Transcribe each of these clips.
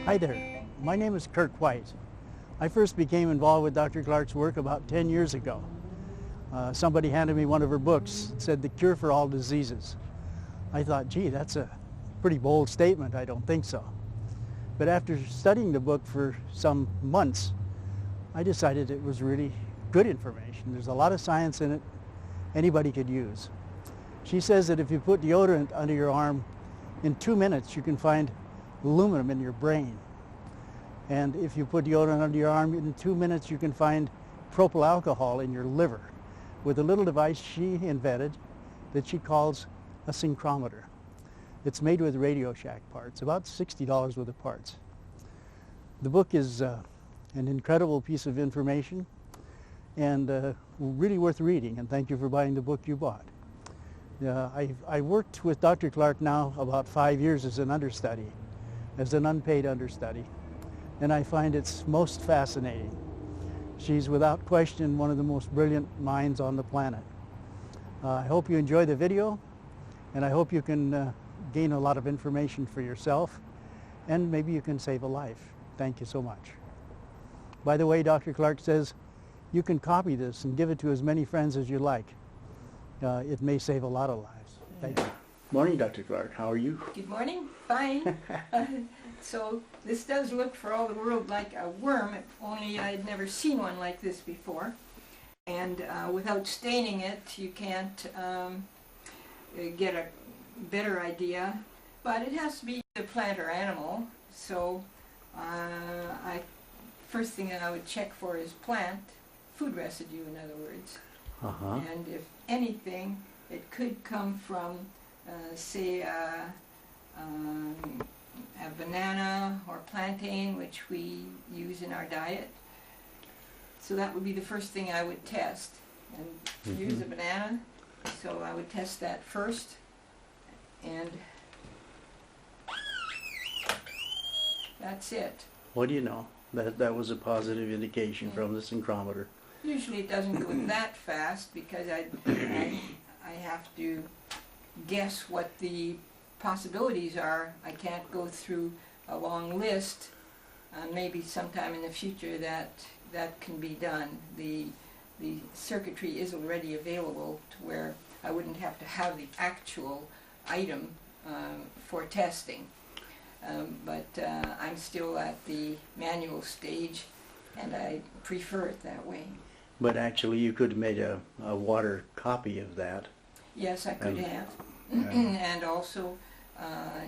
Hi there, my name is Kirk White. I first became involved with Dr. Clark's work about 10 years ago. Somebody handed me one of her books. It said, "The Cure for All Diseases." I thought, gee, that's a pretty bold statement. I don't think so. But after studying the book for some months, I decided it was really good information. There's a lot of science in it anybody could use. She says that if you put deodorant under your arm, in 2 minutes you can find aluminum in your brain. And if you put deodorant under your arm, in 2 minutes you can find propyl alcohol in your liver with a little device she invented that she calls a synchrometer. It's made with Radio Shack parts, about $60 worth of parts. The book is an incredible piece of information and really worth reading, and thank you for buying the book you bought. I worked with Dr. Clark now about 5 years as an understudy, as an unpaid understudy, and I find it's most fascinating. She's without question one of the most brilliant minds on the planet. I hope you enjoy the video, and I hope you can gain a lot of information for yourself, and maybe you can save a life. Thank you so much. By the way, Dr. Clark says you can copy this and give it to as many friends as you like. It may save a lot of lives. Thank you. Morning, Dr. Clark. How are you? Good morning. Fine. So this does look for all the world like a worm, only I'd never seen one like this before. And without staining it, you can't get a better idea. But it has to be a plant or animal. So first thing that I would check for is plant, food residue in other words. And if anything, it could come from, say, a banana or plantain, which we use in our diet. So that would be the first thing I would test. And here's a banana, so I would test that first. And that's it. What do you know? That was a positive indication from the synchrometer. Usually it doesn't go that fast because I have to guess what the possibilities are. I can't go through a long list. Maybe sometime in the future that can be done. The circuitry is already available to where I wouldn't have to have the actual item for testing. But I'm still at the manual stage, and I prefer it that way. But actually you could have made a water copy of that. Yes, I could have. And also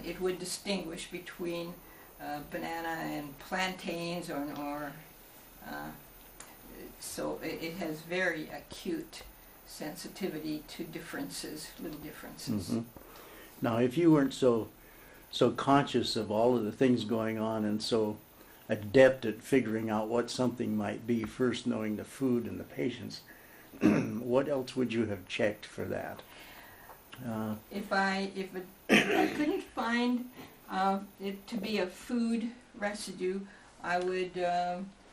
it would distinguish between banana and plantains, or so it has very acute sensitivity to differences, little differences. Now, if you weren't so conscious of all of the things going on and so adept at figuring out what something might be, first knowing the food and the patients, what else would you have checked for that? If I couldn't find it to be a food residue, I would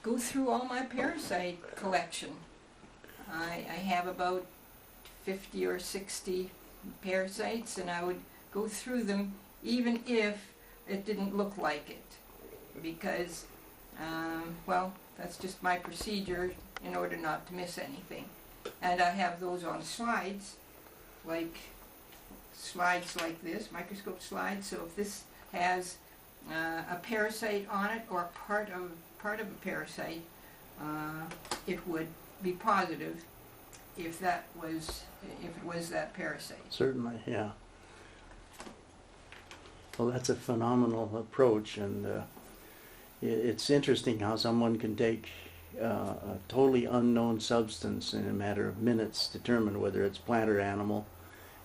go through all my parasite collection. I have about 50 or 60 parasites, and I would go through them even if it didn't look like it, because well, that's just my procedure in order not to miss anything. And I have those on slides like this, microscope slides. So if this has a parasite on it, or part of a parasite, it would be positive if it was that parasite. Certainly, yeah. Well, that's a phenomenal approach, and it's interesting how someone can take a totally unknown substance in a matter of minutes, determine whether it's plant or animal,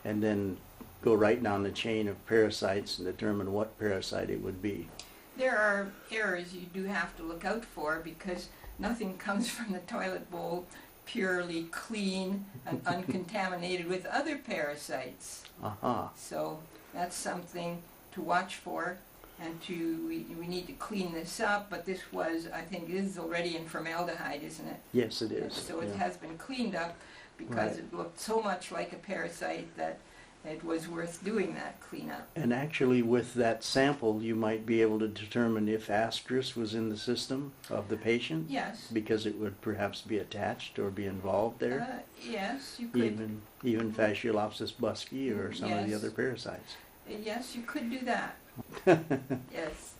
and then go right down the chain of parasites and determine what parasite it would be. There are errors you do have to look out for, because nothing comes from the toilet bowl purely clean and uncontaminated with other parasites. So that's something to watch for, and we need to clean this up. But this was, I think, this is already in formaldehyde, isn't it? Yes, it is. So it has been cleaned up because it looked so much like a parasite that it was worth doing that cleanup. And actually with that sample you might be able to determine if astralis was in the system of the patient? Yes. Because it would perhaps be attached or be involved there? Yes, you could. Even Fasciolopsis busci or some of the other parasites? Yes, you could do that. Yes.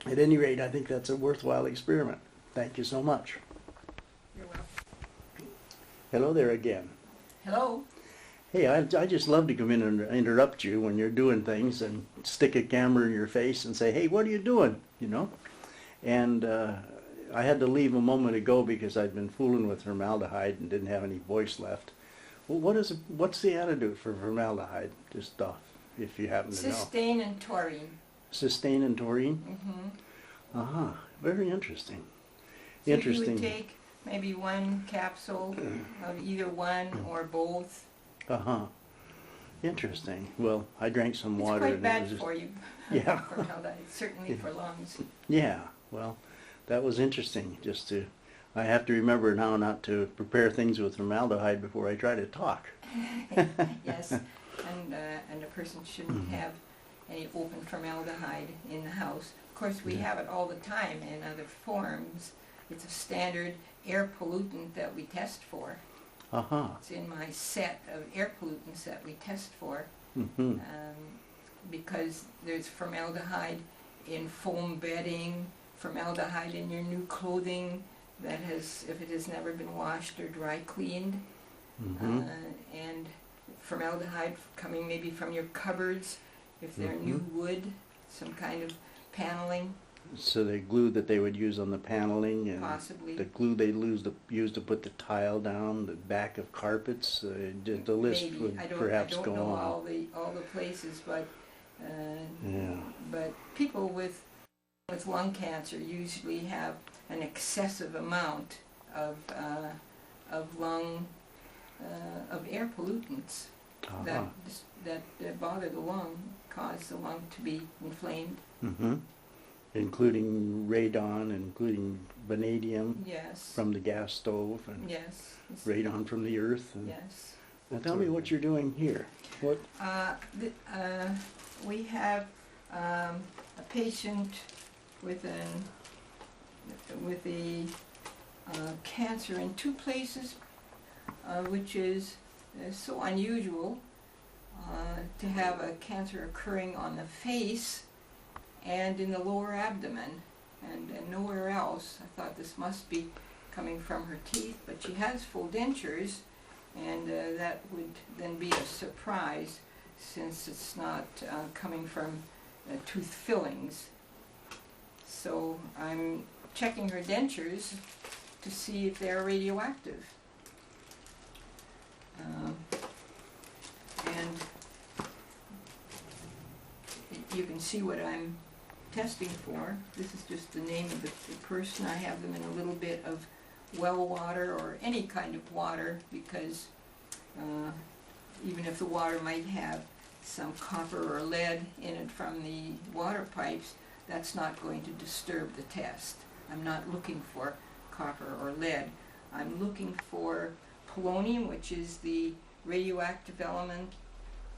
At any rate, I think that's a worthwhile experiment. Thank you so much. You're welcome. Hello there again. Hello. Hey, I just love to come in and interrupt you when you're doing things and stick a camera in your face and say, hey, what are you doing? You know? And I had to leave a moment ago because I'd been fooling with formaldehyde and didn't have any voice left. Well, what's the antidote for formaldehyde? Just if you happen to know. Cysteine and taurine. Cysteine and taurine? Mm-hmm. Uh-huh. Very interesting. So interesting. you would take maybe one capsule of either one or both. Uh-huh. Interesting. Well, I drank some water. It's quite bad for you. Yeah. Formaldehyde, certainly for lungs. Yeah. Well, that was interesting. I have to remember now not to prepare things with formaldehyde before I try to talk. Yes, and a person shouldn't have any open formaldehyde in the house. Of course, we have it all the time in other forms. It's a standard air pollutant that we test for. Uh-huh. It's in my set of air pollutants that we test for, Mm-hmm. because there's formaldehyde in foam bedding, formaldehyde in your new clothing that if it has never been washed or dry cleaned, Mm-hmm. and formaldehyde coming maybe from your cupboards, if they're Mm-hmm. new wood, some kind of paneling, So the glue that they would use on the paneling and possibly. the glue they use to put the tile down, the back of carpets, the list Maybe. would I perhaps don't go know on. all the places, but Yeah. but people with lung cancer usually have an excessive amount of lung of air pollutants Uh-huh. that bother the lung, cause the lung to be inflamed. Mm-hmm. Including radon, including vanadium Yes. from the gas stove, and Yes. radon from the earth. And Yes. Now tell me what you're doing here. What? We have a patient with a cancer in two places, which is so unusual to have a cancer occurring on the face and in the lower abdomen, and nowhere else. I thought this must be coming from her teeth, but she has full dentures, and that would then be a surprise since it's not coming from tooth fillings. So I'm checking her dentures to see if they're radioactive. And you can see what I'm testing for. This is just the name of the person. I have them in a little bit of well water or any kind of water, because even if the water might have some copper or lead in it from the water pipes, that's not going to disturb the test. I'm not looking for copper or lead. I'm looking for polonium, which is the radioactive element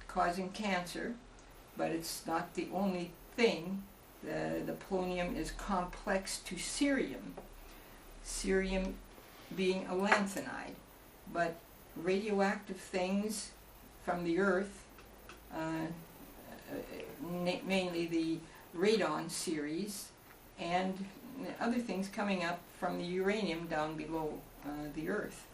causing cancer, but it's not the only thing. The polonium is complex to cerium, cerium being a lanthanide, but radioactive things from the earth, mainly the radon series, and other things coming up from the uranium down below the earth.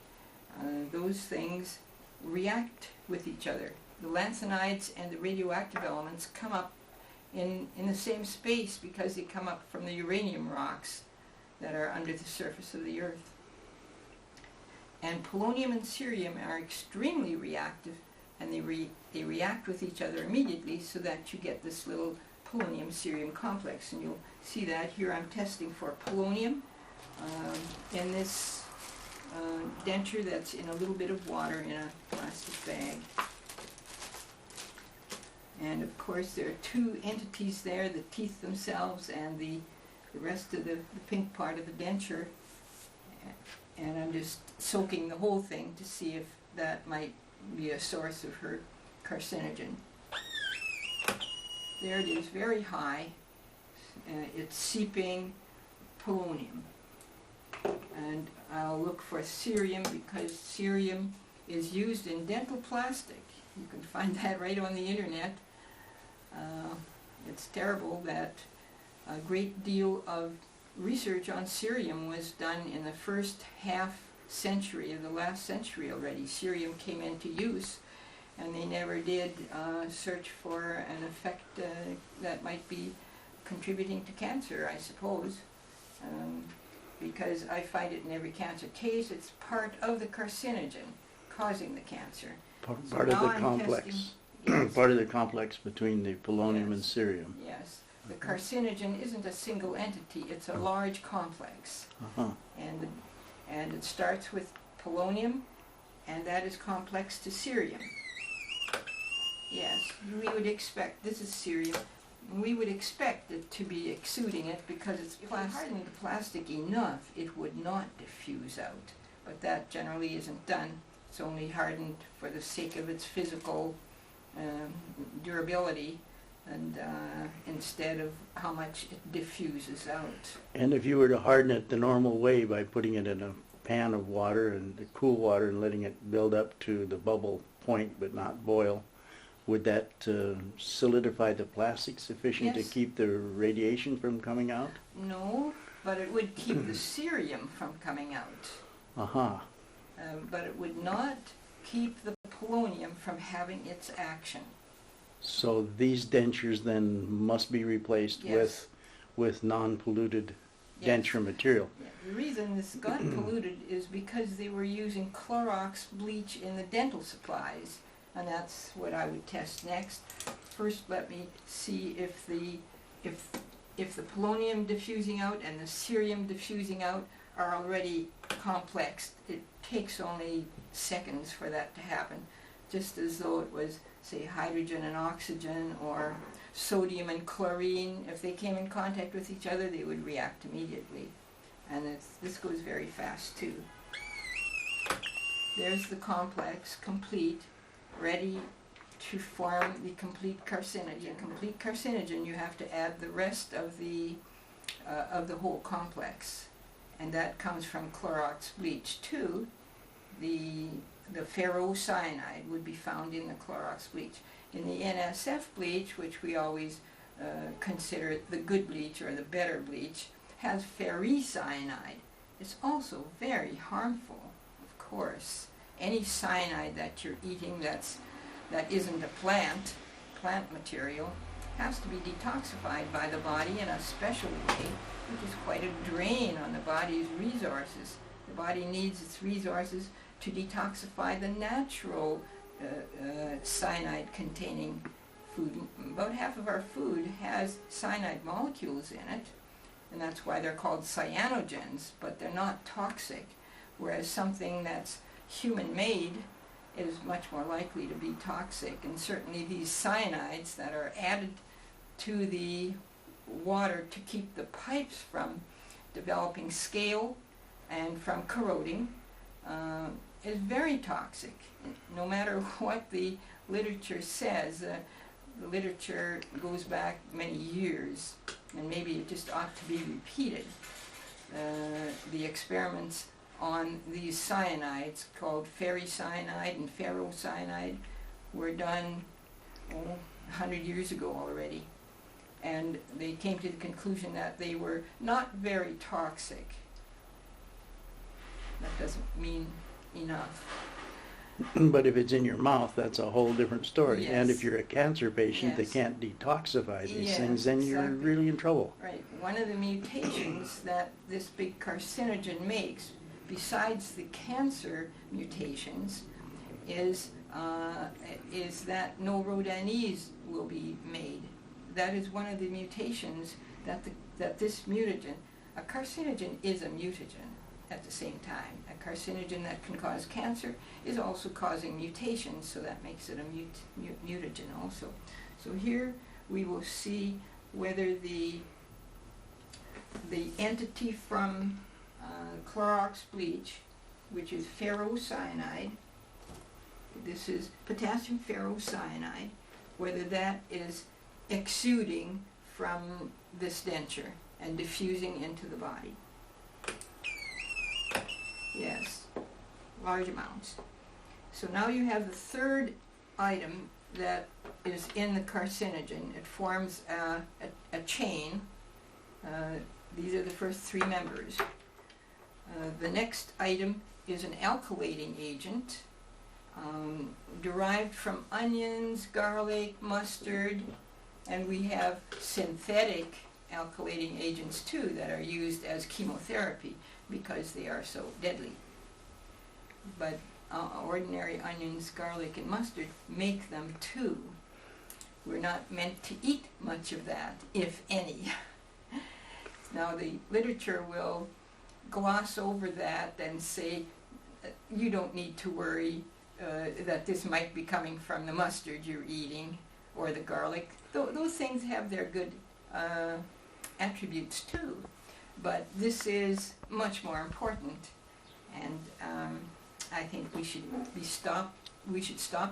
Those things react with each other. The lanthanides and the radioactive elements come up in the same space because they come up from the uranium rocks that are under the surface of the earth. And polonium and cerium are extremely reactive, and they react with each other immediately, so that you get this little polonium-cerium complex. And you'll see that here. I'm testing for polonium in this denture that's in a little bit of water in a plastic bag. And of course there are two entities there, the teeth themselves and the rest of the pink part of the denture. And I'm just soaking the whole thing to see if that might be a source of her carcinogen. There it is, very high. It's seeping polonium. And I'll look for cerium because cerium is used in dental plastic. You can find that right on the internet. It's terrible that a great deal of research on cerium was done in the first half century of the last century already. Cerium came into use, and they never did search for an effect that might be contributing to cancer, I suppose. Because I find it in every cancer case, it's part of the carcinogen causing the cancer. Part of the complex. Yes. Part of the complex between the polonium and Yes. cerium. Yes. The carcinogen isn't a single entity, it's a large complex. Uh-huh. And it starts with polonium, and that is complex to cerium. Yes, we would expect, this is cerium, we would expect it to be exuding it because it's plastic. If we harden the plastic enough, it would not diffuse out. But that generally isn't done. It's only hardened for the sake of its physical durability, and instead of how much it diffuses out. And if you were to harden it the normal way by putting it in a pan of water and cool water and letting it build up to the bubble point but not boil, would that solidify the plastic sufficient to Yes. keep the radiation from coming out? No, but it would keep the cerium from coming out. Uh-huh. But it would not keep the polonium from having its action. So these dentures then must be replaced Yes. with non-polluted Yes. denture material. Yeah, the reason this got polluted is because they were using Clorox bleach in the dental supplies, and that's what I would test next. First, let me see if the polonium diffusing out and the cerium diffusing out are already complex. It takes only seconds for that to happen, just as though it was, say, hydrogen and oxygen or sodium and chlorine. If they came in contact with each other, they would react immediately. And this goes very fast too. There's the complex, complete, ready to form the complete carcinogen. Complete carcinogen, you have to add the rest of the whole complex, and that comes from Clorox bleach too. The ferrocyanide would be found in the Clorox bleach. In the NSF bleach, which we always consider the good bleach or the better bleach, has ferricyanide. It's also very harmful, of course. Any cyanide that you're eating that isn't a plant material, has to be detoxified by the body in a special way, which is quite a drain on the body's resources. The body needs its resources to detoxify the natural cyanide-containing food. About half of our food has cyanide molecules in it, and that's why they're called cyanogens, but they're not toxic, whereas something that's human-made is much more likely to be toxic. And certainly these cyanides that are added to the water to keep the pipes from developing scale and from corroding is very toxic. No matter what the literature says, the literature goes back many years, and maybe it just ought to be repeated. The experiments on these cyanides, called ferricyanide and ferrocyanide, were done 100 years ago already. And they came to the conclusion that they were not very toxic. That doesn't mean enough. But if it's in your mouth, that's a whole different story. Yes. And if you're a cancer patient that Yes. can't detoxify these Yes, things, then you're exactly. really in trouble. Right. One of the mutations that this big carcinogen makes, besides the cancer mutations, is that no rhodanese will be made. That is one of the mutations that this mutagen, a carcinogen is a mutagen at the same time. A carcinogen that can cause cancer is also causing mutations, so that makes it a mutagen also. So here we will see whether the entity from Clorox bleach, which is ferrocyanide, this is potassium ferrocyanide, whether that is exuding from this denture and diffusing into the body. Yes, large amounts. So now you have the third item that is in the carcinogen. It forms a chain. These are the first three members. The next item is an alkylating agent derived from onions, garlic, mustard, and we have synthetic alkylating agents too that are used as chemotherapy because they are so deadly. But ordinary onions, garlic, and mustard make them too. We're not meant to eat much of that, if any. Now the literature will gloss over that and say you don't need to worry that this might be coming from the mustard you're eating or the garlic. Those things have their good attributes too, but this is much more important, and I think we should stop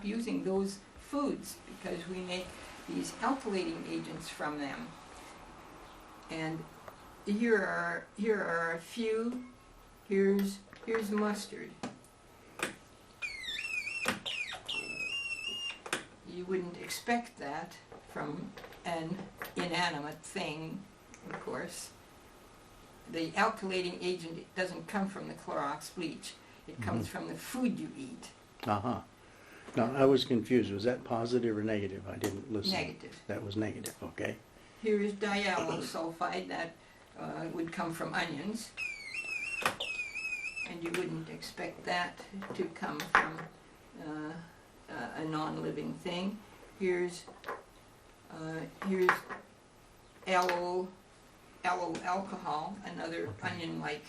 using those foods because we make these alkylating agents from them. And here are a few. Here's mustard. You wouldn't expect that from an inanimate thing, of course. The alkylating agent doesn't come from the Clorox bleach. It comes from the food you eat. Uh-huh. Now, I was confused. Was that positive or negative? I didn't listen. Negative. That was negative, okay. Here is diallosulfide that would come from onions. And you wouldn't expect that to come from a non-living thing. Here's allyl alcohol, another onion-like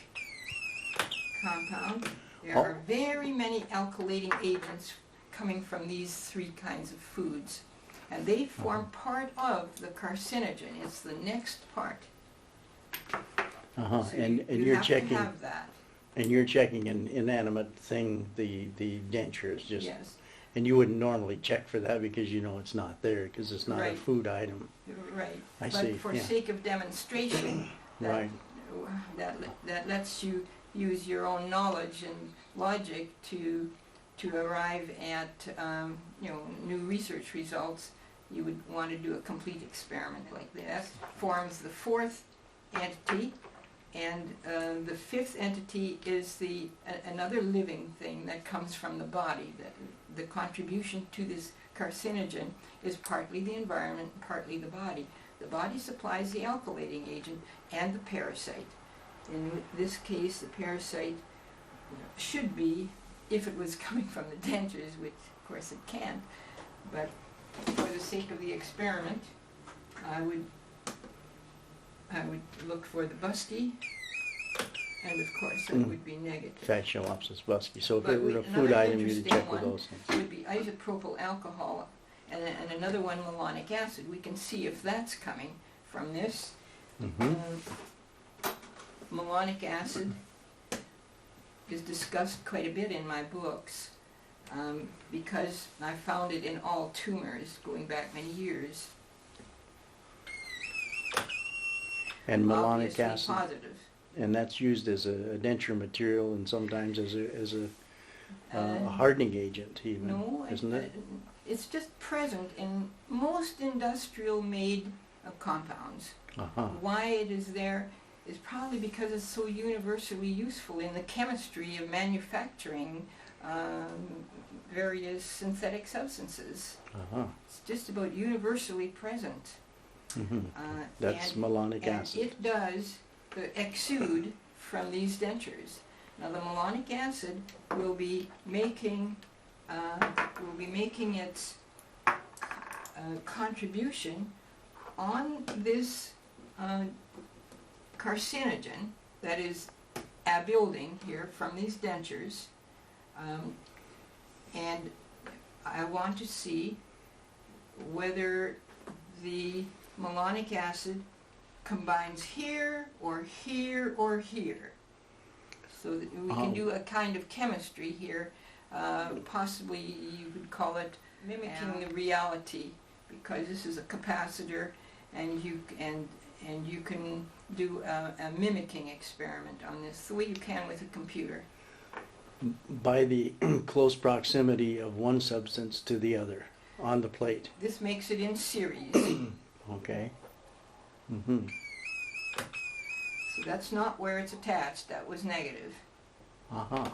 compound. There are very many alkylating agents coming from these three kinds of foods, and they form part of the carcinogen. It's the next part. Uh-huh. So and you you're have checking. to have that. And you're checking an inanimate thing, the dentures, just. Yes. And you wouldn't normally check for that because you know it's not there because it's not a Right. food item. Right. I But see, for yeah. sake of demonstration, Right. that lets you use your own knowledge and logic to arrive at new research results. You would want to do a complete experiment like this. Forms the fourth entity, and the fifth entity is another living thing that comes from the body. The contribution to this carcinogen is partly the environment, partly the body. The body supplies the alkylating agent and the parasite. In this case, the parasite should be, if it was coming from the dentures, which of course it can't, but for the sake of the experiment, I would look for the busky, and of course that would be negative. Factiolopsis busky. So if But it were a another food item, you'd interesting check with one those things. would be isopropyl alcohol, and another one, malonic acid. We can see if that's coming from this. Mm-hmm. Malonic acid is discussed quite a bit in my books because I found it in all tumors going back many years. And malonic Obviously acid. positive. And that's used as a denture material and sometimes as a hardening agent even, No, isn't it? It's just present in most industrial-made compounds. Uh-huh. Why it is there is probably because it's so universally useful in the chemistry of manufacturing various synthetic substances. Uh-huh. It's just about universally present. Mm-hmm. That's malonic acid. And it does exude from these dentures. Now the malonic acid will be making its contribution on this carcinogen that is building here from these dentures, and I want to see whether the malonic acid combines here or here or here, so that we can do a kind of chemistry here possibly you could call it mimicking the reality, because this is a capacitor, and you can do a mimicking experiment on this the way you can with a computer. By the close proximity of one substance to the other on the plate. This makes it in series. Okay. Mm-hmm. So that's not where it's attached. That was negative. Uh-huh.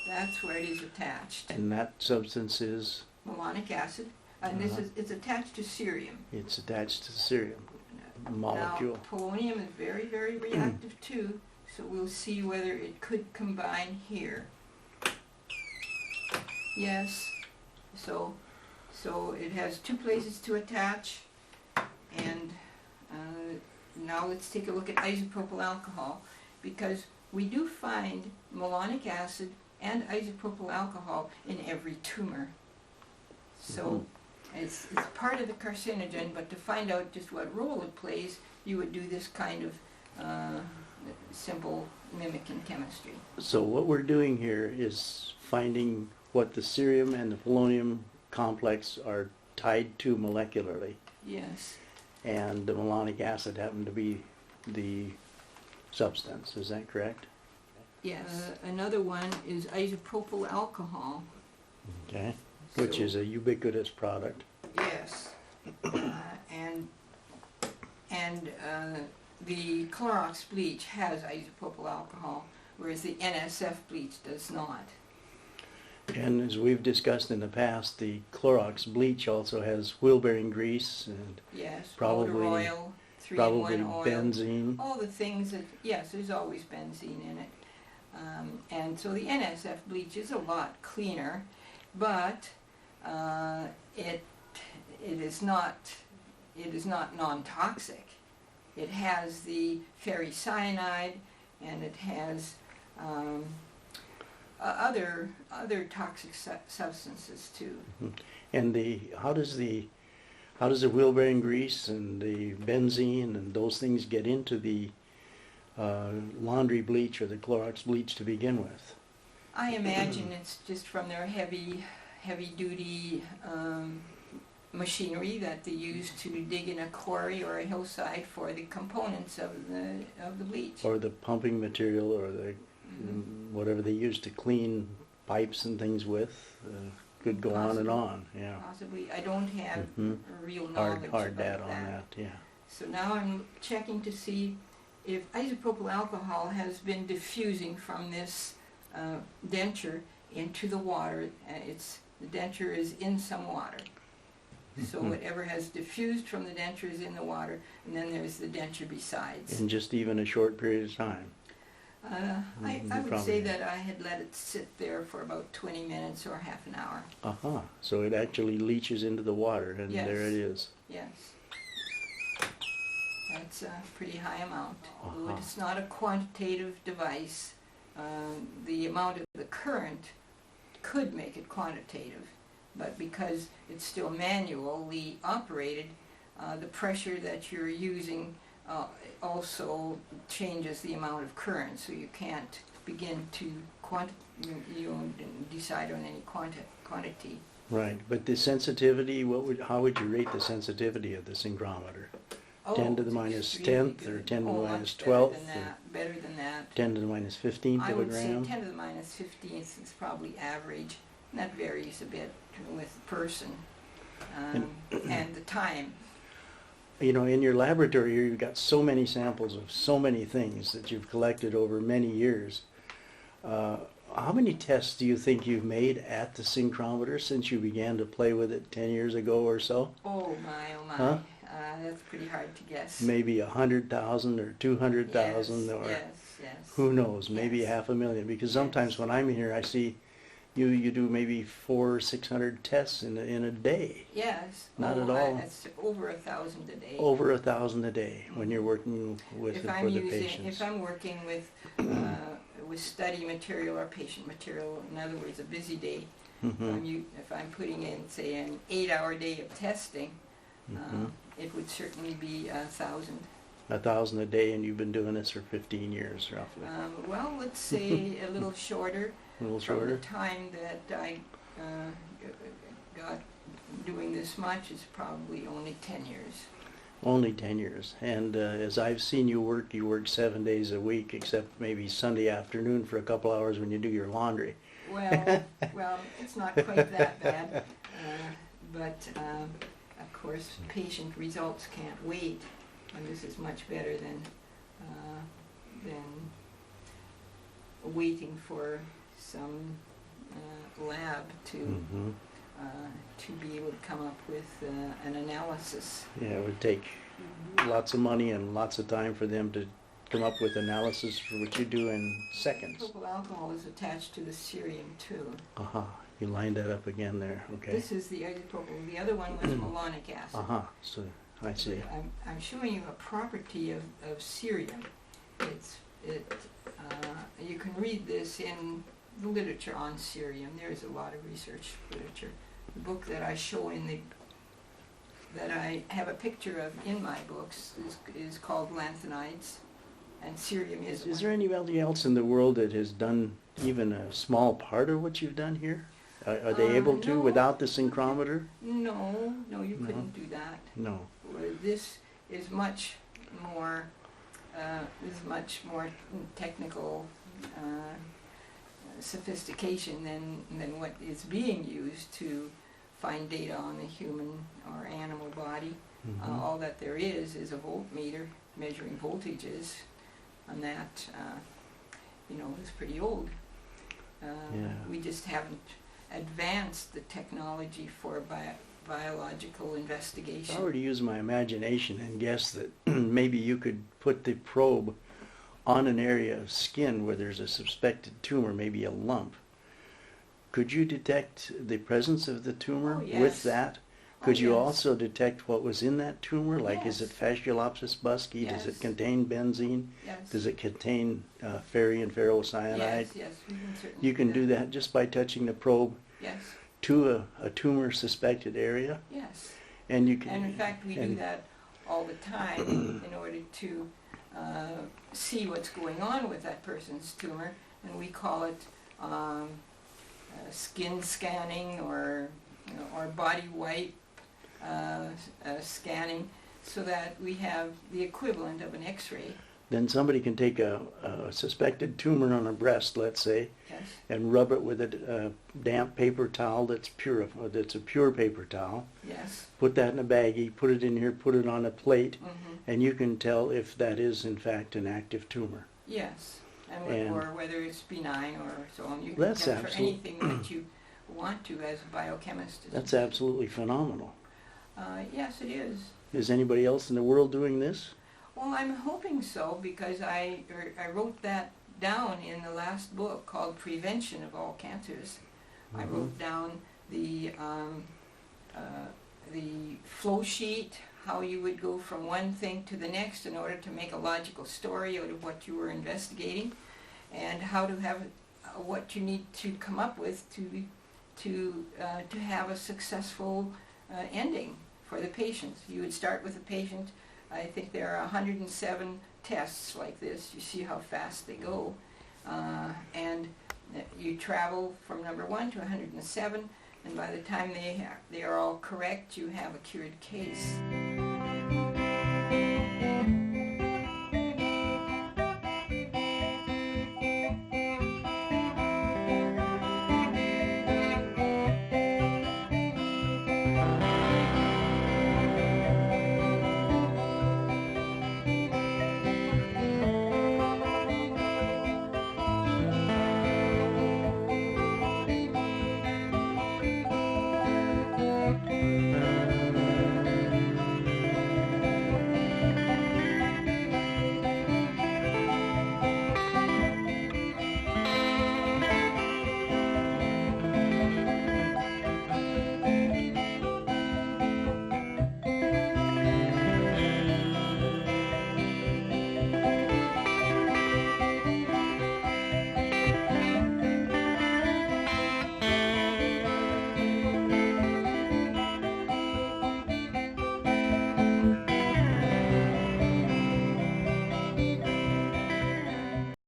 That's where it is attached. And that substance is? Malonic acid. And this is, it's attached to cerium. It's attached to the cerium molecule. Now, polonium is very, very reactive too, so we'll see whether it could combine here. Yes. So it has two places to attach, and now let's take a look at isopropyl alcohol, because we do find malonic acid and isopropyl alcohol in every tumor. So it's part of the carcinogen, but to find out just what role it plays, you would do this kind of simple mimicking chemistry. So what we're doing here is finding what the cerium and the polonium complex are tied to molecularly. Yes. And the malonic acid happened to be the substance, is that correct? Yes. Another one is isopropyl alcohol. Okay. Which is a ubiquitous product. Yes. And the Clorox bleach has isopropyl alcohol, whereas the NSF bleach does not. And as we've discussed in the past, the Clorox bleach also has wheel-bearing grease and yes, probably motor oil, 3-in-1 probably oil, benzene. all the things that, yes, there's always benzene in it. And so the NSF bleach is a lot cleaner, but it is not non-toxic. It has the ferricyanide, and it has other toxic substances too. And how does the wheel-bearing grease and the benzene and those things get into the laundry bleach or the Clorox bleach to begin with? I imagine it's just from their heavy-duty machinery that they use to dig in a quarry or a hillside for the components of the bleach. Or the pumping material, or the whatever they use to clean pipes and things with. Could go on and on. Yeah. Possibly. I don't have real knowledge hard about data on that. that. Yeah. So now I'm checking to see if isopropyl alcohol has been diffusing from this denture into the water. The denture is in some water. So whatever has diffused from the denture is in the water, and then there's the denture besides. In just even a short period of time. I would say that I had let it sit there for about 20 minutes or half an hour. Uh-huh. So it actually leaches into the water, and Yes. there it is. Yes. That's a pretty high amount. Uh-huh. It's not a quantitative device. The amount of the current could make it quantitative, but because it's still manually operated, the pressure that you're using also changes the amount of current, so you can't begin to decide on any quantity. Right, but the sensitivity, how would you rate the sensitivity of the synchrometer? 10 to the minus 10th, or 10 to the minus 12th? Better than that. 10 to the minus 15th I of a would say gram? 10 to the minus 15th is probably average, and that varies a bit with the person and the time. You know, in your laboratory here, you've got so many samples of so many things that you've collected over many years. How many tests do you think you've made at the synchrometer since you began to play with it 10 years ago or so? Oh my. Huh? That's pretty hard to guess. Maybe 100,000 or 200,000 or yes. who knows, maybe Yes. 500,000. Because sometimes when I'm here, I see you do maybe 400 or 600 tests in a day. Yes. Not at all. It's over 1,000 a day. Over 1,000 a day when you're working with If it I'm for the using, patients. if I'm working with study material or patient material, in other words, a busy day, if I'm putting in, say, an 8-hour day of testing, it would certainly be 1,000. 1,000 a day, and you've been doing this for 15 years, roughly. Well, let's say a little shorter. A little From shorter? the time that I got doing this much is probably only 10 years. Only 10 years. And as I've seen you work 7 days a week, except maybe Sunday afternoon for a couple hours when you do your laundry. Well, it's not quite that bad. But of course, patient results can't wait. And this is much better than waiting for some lab to be able to come up with an analysis. Yeah, it would take lots of money and lots of time for them to come up with analysis for what you do in seconds. Isopropyl alcohol is attached to the cerium too. You lined that up again there, okay. This is the isopropyl. The other one was malonic acid. So I see. I'm showing you a property of cerium. You can read this in the literature on cerium. There's a lot of research literature. The book that I show that I have a picture of in my books is called lanthanides, and cerium is one. Is there anybody else in the world that has done even a small part of what you've done here? Are they able to no. Without the synchrometer? No, you couldn't do that. No. This is much more technical sophistication than what is being used to find data on the human or animal body. All that there is a voltmeter measuring voltages, and that is pretty old. We just haven't advanced the technology for biological investigation. If I were to use my imagination and guess that maybe you could put the probe on an area of skin where there's a suspected tumor, maybe a lump, could you detect the presence of the tumor with that? Could you also detect what was in that tumor? Like, is it Fasciolopsis busci? Does it contain benzene? Does it contain ferri and ferrocyanide? Yes, we can certainly You can do that just by touching the probe to a tumor suspected area? Yes. And you can. And in fact, we do that all the time in order to see what's going on with that person's tumor, and we call it skin scanning or body wipe scanning, so that we have the equivalent of an X-ray. Then somebody can take a suspected tumor on a breast, let's say, and rub it with a damp paper towel that's a pure paper towel. Yes. Put that in a baggie, put it in here, put it on a plate, and you can tell if that is in fact an active tumor. Yes, or whether it's benign or so on. You can tell for anything that you want to as a biochemist. That's absolutely phenomenal. Yes, it is. Is anybody else in the world doing this? Well, I'm hoping so, because I wrote that down in the last book called Prevention of All Cancers. I wrote down the flow sheet, how you would go from one thing to the next in order to make a logical story out of what you were investigating, and how to have what you need to come up with to have a successful ending for the patients. You would start with a patient. I think there are 107 tests like this. You see how fast they go. And you travel from number 1 to 107, and by the time they are all correct, you have a cured case.